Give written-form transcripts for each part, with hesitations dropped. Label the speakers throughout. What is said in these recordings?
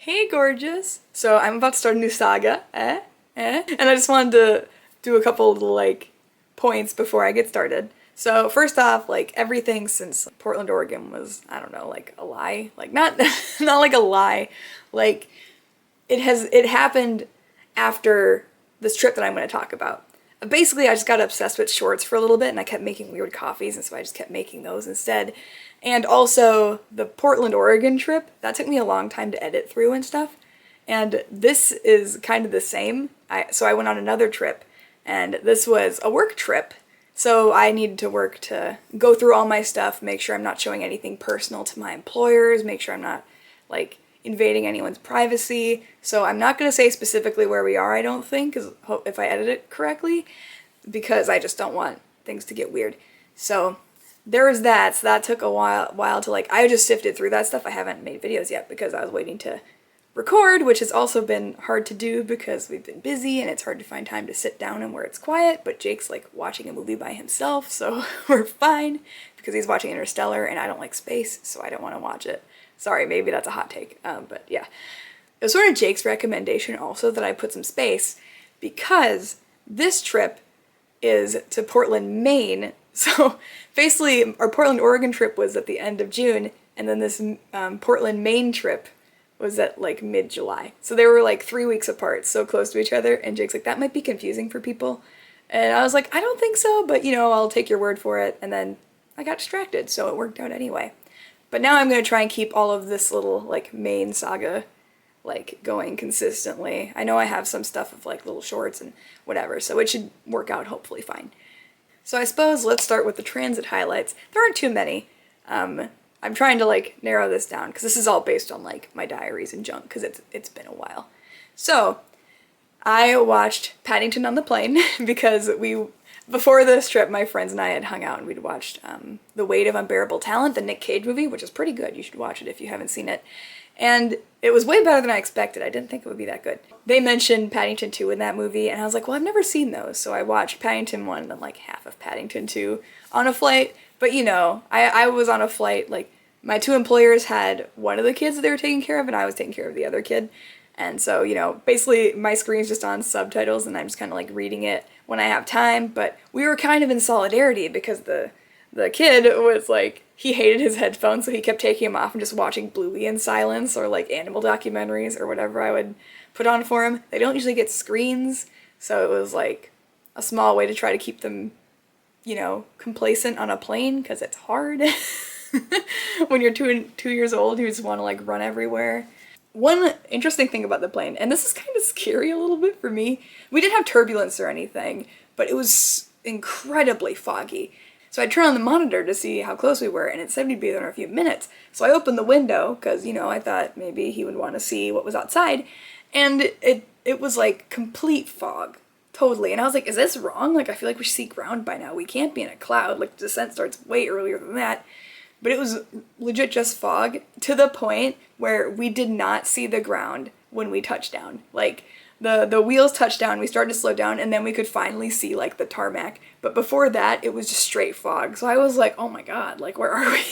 Speaker 1: Hey, gorgeous! So I'm about to start a new saga, and I just wanted to do a couple little, points before I get started. So first off, everything since Portland, Oregon was, I don't know, a lie. Not, not like a lie. Like, it happened after this trip that I'm going to talk about. Basically, I just got obsessed with shorts for a little bit, and I kept making weird coffees, and so I just kept making those instead. And also, the Portland, Oregon trip, that took me a long time to edit through and stuff. And this is kind of the same. So I went on another trip, and this was a work trip. So I needed to work to go through all my stuff, make sure I'm not showing anything personal to my employers, make sure I'm not, invading anyone's privacy. So I'm not going to say specifically where we are, I don't think, if I edit it correctly, because I just don't want things to get weird. So there was that. So that took a while to I just sifted through that stuff. I haven't made videos yet because I was waiting to record, which has also been hard to do because we've been busy and it's hard to find time to sit down and where it's quiet, but Jake's watching a movie by himself, so we're fine because he's watching Interstellar and I don't like space, so I don't want to watch it. Sorry, maybe that's a hot take, but yeah. It was sort of Jake's recommendation also that I put some space because this trip is to Portland, Maine. So basically our Portland, Oregon trip was at the end of June, and then this Portland, Maine trip was at mid-July. So they were 3 weeks apart, so close to each other, and Jake's that might be confusing for people. And I was I don't think so, but I'll take your word for it. And then I got distracted, so it worked out anyway. But now I'm going to try and keep all of this little main saga going consistently. I know I have some stuff of little shorts and whatever, so it should work out hopefully fine. So I suppose let's start with the transit highlights. There aren't too many. I'm trying to narrow this down because this is all based on my diaries and junk because it's been a while. So I watched Paddington on the plane because before this trip my friends and I had hung out and we'd watched The Weight of Unbearable Talent, the Nick Cage movie, which is pretty good. You should watch it if you haven't seen it. And it was way better than I expected. I didn't think it would be that good. They mentioned Paddington 2 in that movie, and I was well, I've never seen those. So I watched Paddington 1 and then half of Paddington 2 on a flight. But I was on a flight, my two employers had one of the kids that they were taking care of, and I was taking care of the other kid. And so, basically my screen's just on subtitles, and I'm just kind of reading it when I have time. But we were kind of in solidarity because the kid was he hated his headphones, so he kept taking them off and just watching Bluey in silence or animal documentaries or whatever I would put on for him. They don't usually get screens, so it was a small way to try to keep them, complacent on a plane because it's hard. When you're 2 years old, you just want to run everywhere. One interesting thing about the plane, and this is kind of scary a little bit for me, we didn't have turbulence or anything, but it was incredibly foggy. So I turned on the monitor to see how close we were, and it said we'd be there in a few minutes. So I opened the window, because, I thought maybe he would want to see what was outside, and it was complete fog. Totally. And I was is this wrong? I feel we should see ground by now. We can't be in a cloud. The descent starts way earlier than that. But it was legit just fog to the point where we did not see the ground when we touched down. The wheels touched down, we started to slow down, and then we could finally see the tarmac. But before that, it was just straight fog. So I was oh my god, where are we?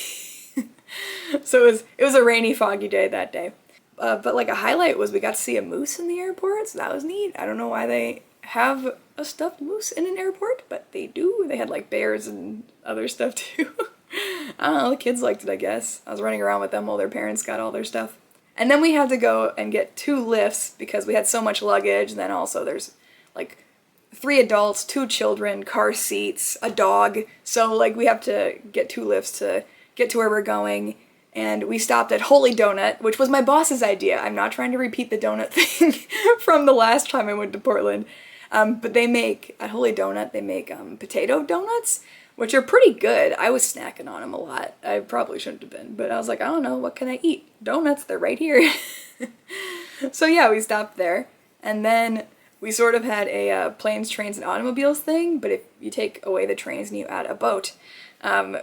Speaker 1: So it was a rainy, foggy day that day. But a highlight was we got to see a moose in the airport, so that was neat. I don't know why they have a stuffed moose in an airport, but they do. They had bears and other stuff too. I don't know, the kids liked it, I guess. I was running around with them while their parents got all their stuff. And then we had to go and get 2 lifts because we had so much luggage, and then also there's 3 adults, 2 children, car seats, a dog. So we have to get 2 lifts to get to where we're going. And we stopped at Holy Donut, which was my boss's idea. I'm not trying to repeat the donut thing from the last time I went to Portland. But at Holy Donut, they make potato donuts, which are pretty good. I was snacking on them a lot. I probably shouldn't have been, but I was I don't know, what can I eat? Donuts, they're right here. So yeah, we stopped there. And then we sort of had a planes, trains, and automobiles thing, but if you take away the trains and you add a boat.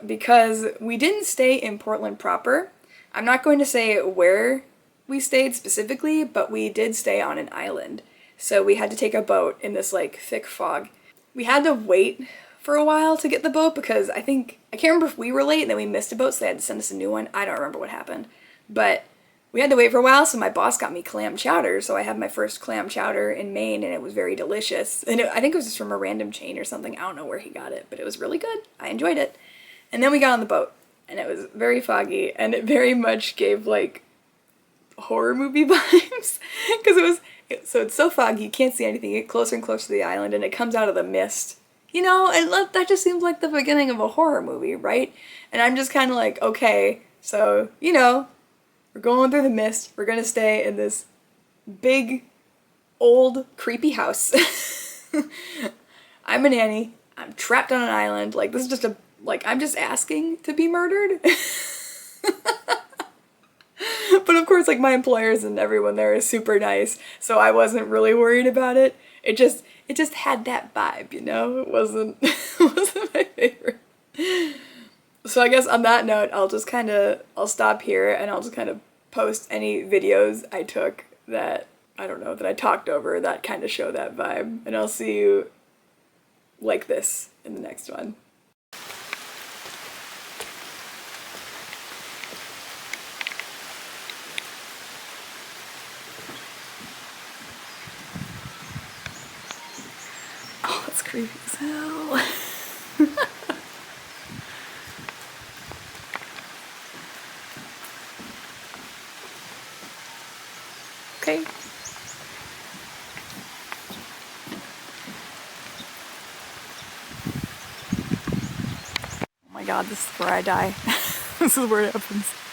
Speaker 1: Because we didn't stay in Portland proper. I'm not going to say where we stayed specifically, but we did stay on an island. So we had to take a boat in this thick fog. We had to wait for a while to get the boat because I can't remember if we were late and then we missed a boat, so they had to send us a new one. I don't remember what happened. But we had to wait for a while, so my boss got me clam chowder. So I had my first clam chowder in Maine, and it was very delicious. And I think it was just from a random chain or something. I don't know where he got it, but it was really good. I enjoyed it. And then we got on the boat, and it was very foggy, and it very much gave like horror movie vibes, because so it's so foggy, you can't see anything. You get closer and closer to the island, and it comes out of the mist. You know, and that just seems like the beginning of a horror movie, right? And I'm just kind of like, okay, so, you know, we're going through the mist. We're going to stay in this big, old, creepy house. I'm a nanny. I'm trapped on an island. Like, this is just I'm just asking to be murdered. But of course, like, my employers and everyone there is super nice, so I wasn't really worried about it. It just had that vibe, you know? It wasn't my favorite. So I guess on that note, I'll stop here, and I'll just kind of post any videos I took that, I don't know, that I talked over that kind of show that vibe. And I'll see you like this in the next one. Oh, that's creepy as hell. Okay. Oh my god, this is where I die. This is where it happens.